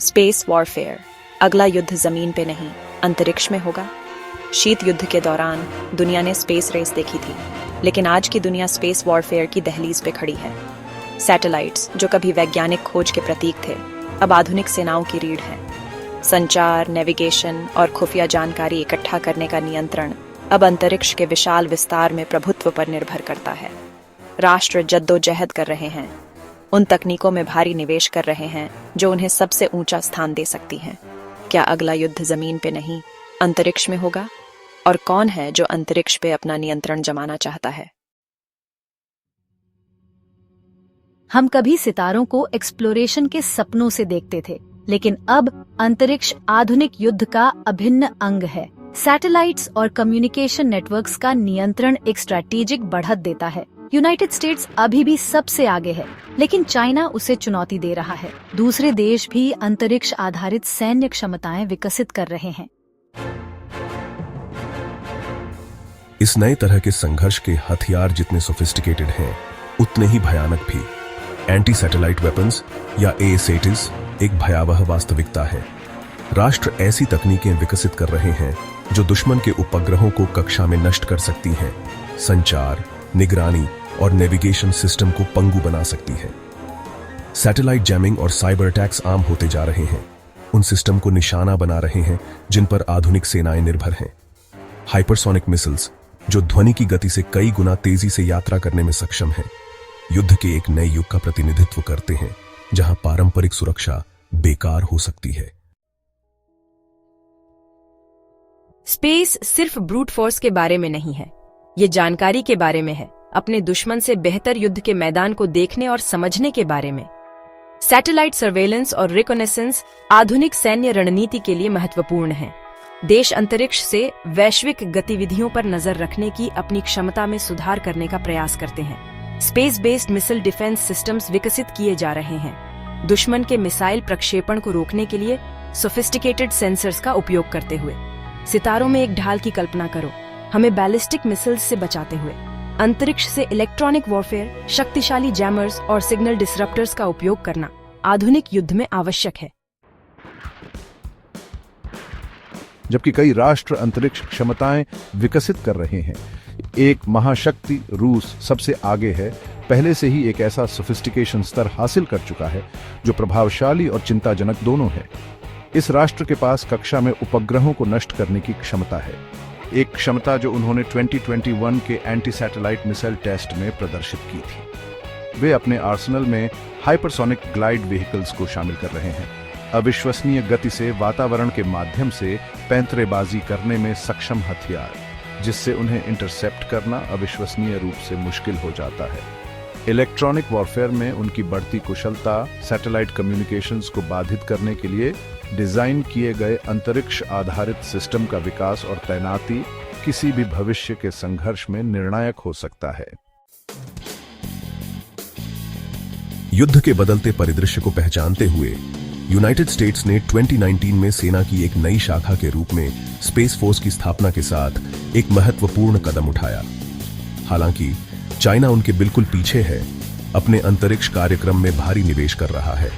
Space warfare, अगला युद्ध जमीन पे नहीं, अंतरिक्ष में होगा। शीत युद्ध के दौरान दुनिया ने स्पेस रेस देखी थी, लेकिन आज की दुनिया स्पेस वॉरफेयर की दहलीज पे खड़ी है। सैटेलाइट्स, जो कभी वैज्ञानिक खोज के प्रतीक थे, अब आधुनिक सेनाओं की रीढ़ हैं। संचार, नेविगेशन और खुफिया जानकारी इकट्ठा करने का नियंत्रण अब अंतरिक्ष के विशाल विस्तार में प्रभुत्व पर निर्भर करता है। राष्ट्र जद्दोजहद कर रहे हैं, उन तकनीकों में भारी निवेश कर रहे हैं जो उन्हें सबसे ऊंचा स्थान दे सकती हैं। क्या अगला युद्ध जमीन पे नहीं, अंतरिक्ष में होगा? और कौन है जो अंतरिक्ष पे अपना नियंत्रण जमाना चाहता है? हम कभी सितारों को एक्सप्लोरेशन के सपनों से देखते थे, लेकिन अब अंतरिक्ष आधुनिक युद्ध का अभिन्न अंग है। सैटेलाइट्स और कम्युनिकेशन नेटवर्क्स का नियंत्रण एक स्ट्रैटेजिक बढ़त देता है। यूनाइटेड स्टेट्स अभी भी सबसे आगे है, लेकिन चाइना उसे चुनौती दे रहा है। दूसरे देश भी अंतरिक्ष आधारित सैन्य क्षमताएं विकसित कर रहे हैं। इस नए तरह के संघर्ष के हथियार जितने सोफिस्टिकेटेड हैं, उतने ही भयानक भी। एंटी सैटेलाइट वेपन्स या एएसएटीज एक भयावह वास्तविकता है। राष्ट्र ऐसी तकनीकें विकसित कर रहे हैं जो दुश्मन के उपग्रहों को कक्षा में नष्ट कर सकती हैं, संचार, निगरानी और नेविगेशन सिस्टम को पंगु बना सकती है। सैटेलाइट जैमिंग और साइबर अटैक्स आम होते जा रहे हैं, उन सिस्टम को निशाना बना रहे हैं जिन पर आधुनिक सेनाएं निर्भर हैं। हाइपरसोनिक मिसाइल्स, जो ध्वनि की गति से कई गुना तेजी से यात्रा करने में सक्षम हैं, युद्ध के एक नए युग का प्रतिनिधित्व करते हैं जहां पारंपरिक सुरक्षा बेकार हो सकती है। स्पेस सिर्फ ब्रूट फोर्स के बारे में नहीं है, ये जानकारी के बारे में है, अपने दुश्मन से बेहतर युद्ध के मैदान को देखने और समझने के बारे में। सैटेलाइट सर्वेलेंस और रिकॉनेसेंस आधुनिक सैन्य रणनीति के लिए महत्वपूर्ण हैं। देश अंतरिक्ष से वैश्विक गतिविधियों पर नजर रखने की अपनी क्षमता में सुधार करने का प्रयास करते हैं। Space based missile defence systems विकसित किए जा रहे हैं, दुश्मन के मिसाइल प्रक्षेपण को रोकने के लिए सोफिस्टिकेटेड सेंसर्स का उपयोग करते हुए। सितारों में एक ढाल की कल्पना करो, हमें बैलिस्टिक मिसाइल्स से बचाते हुए। अंतरिक्ष से इलेक्ट्रॉनिक वॉरफेयर, शक्तिशाली जैमर्स और सिग्नल डिसरप्टर्स का उपयोग करना आधुनिक युद्ध में आवश्यक है। जबकि कई राष्ट्र अंतरिक्ष क्षमताएं विकसित कर रहे हैं, एक महाशक्ति रूस सबसे आगे है। पहले से ही एक ऐसा सोफिस्टिकेशन स्तर हासिल कर चुका है जो प्रभावशाली और चिंताजनक दोनों है। इस राष्ट्र के पास कक्षा में उपग्रहों को नष्ट करने की क्षमता है, एक क्षमता जो उन्होंने 2021 के एंटी सैटेलाइट मिसाइल टेस्ट में प्रदर्शित की थी। वे अपने आर्सेनल में हाइपरसोनिक ग्लाइड व्हीकल्स को शामिल कर रहे हैं, अविश्वसनीय गति से वातावरण के माध्यम से पैंतरेबाजी करने में सक्षम हथियार, जिससे उन्हें इंटरसेप्ट करना अविश्वसनीय रूप से मुश्किल हो जाता है। इलेक्ट्रॉनिक वॉरफेयर में उनकी बढ़ती कुशलता सैटेलाइट कम्युनिकेशंस को बाधित करने के लिए डिजाइन किए गए अंतरिक्ष आधारित सिस्टम का विकास और तैनाती किसी भी भविष्य के संघर्ष में निर्णायक हो सकता है। युद्ध के बदलते परिदृश्य को पहचानते हुए यूनाइटेड स्टेट्स ने 2019 में सेना की एक नई शाखा के रूप में स्पेस फोर्स की स्थापना के साथ एक महत्वपूर्ण कदम उठाया। हालांकि चाइना उनके बिल्कुल पीछे है, अपने अंतरिक्ष कार्यक्रम में भारी निवेश कर रहा है।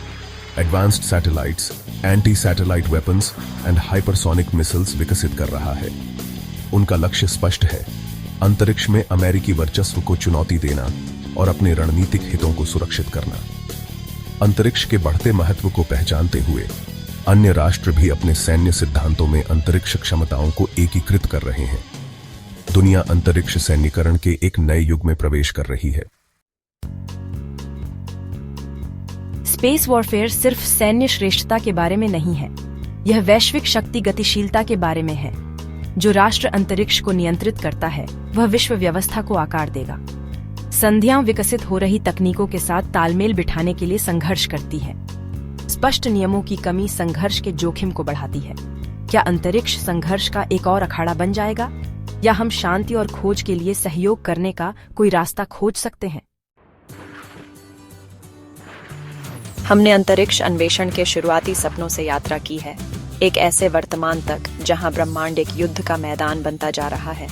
Advanced satellites, anti satellite weapons and hypersonic missiles विकसित कर रहा है। उनका लक्ष्य स्पष्ट है, अंतरिक्ष में अमेरिकी वर्चस्व को चुनौती देना और अपने रणनीतिक हितों को सुरक्षित करना। अंतरिक्ष के बढ़ते महत्व को पहचानते हुए अन्य राष्ट्र भी अपने सैन्य सिद्धांतों में अंतरिक्ष क्षमताओं को एकीकृत कर रहे हैं। दुनिया अंतरिक्ष सैन्यीकरण के एक नए युग में प्रवेश कर रही है। स्पेस वॉरफेयर सिर्फ सैन्य श्रेष्ठता के बारे में नहीं है, यह वैश्विक शक्ति गतिशीलता के बारे में है। जो राष्ट्र अंतरिक्ष को नियंत्रित करता है, वह विश्व व्यवस्था को आकार देगा। संधियां विकसित हो रही तकनीकों के साथ तालमेल बिठाने के लिए संघर्ष करती है। स्पष्ट नियमों की कमी संघर्ष के जोखिम को बढ़ाती है। क्या अंतरिक्ष संघर्ष का एक और अखाड़ा बन जाएगा, या हम शांति और खोज के लिए सहयोग करने का कोई रास्ता खोज सकते हैं? हमने अंतरिक्ष अन्वेषण के शुरुआती सपनों से यात्रा की है, एक ऐसे वर्तमान तक जहां ब्रह्मांड एक युद्ध का मैदान बनता जा रहा है।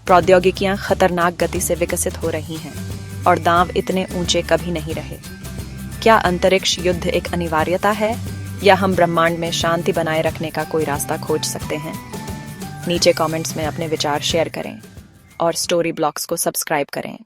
प्रौद्योगिकियां खतरनाक गति से विकसित हो रही हैं और दांव इतने ऊंचे कभी नहीं रहे। क्या अंतरिक्ष युद्ध एक अनिवार्यता है या हम ब्रह्मांड में शांति बनाए रखने का कोई रास्ता खोज सकते हैं? नीचे कमेंट्स में अपने विचार शेयर करें और स्टोरी ब्लॉग्स को सब्सक्राइब करें।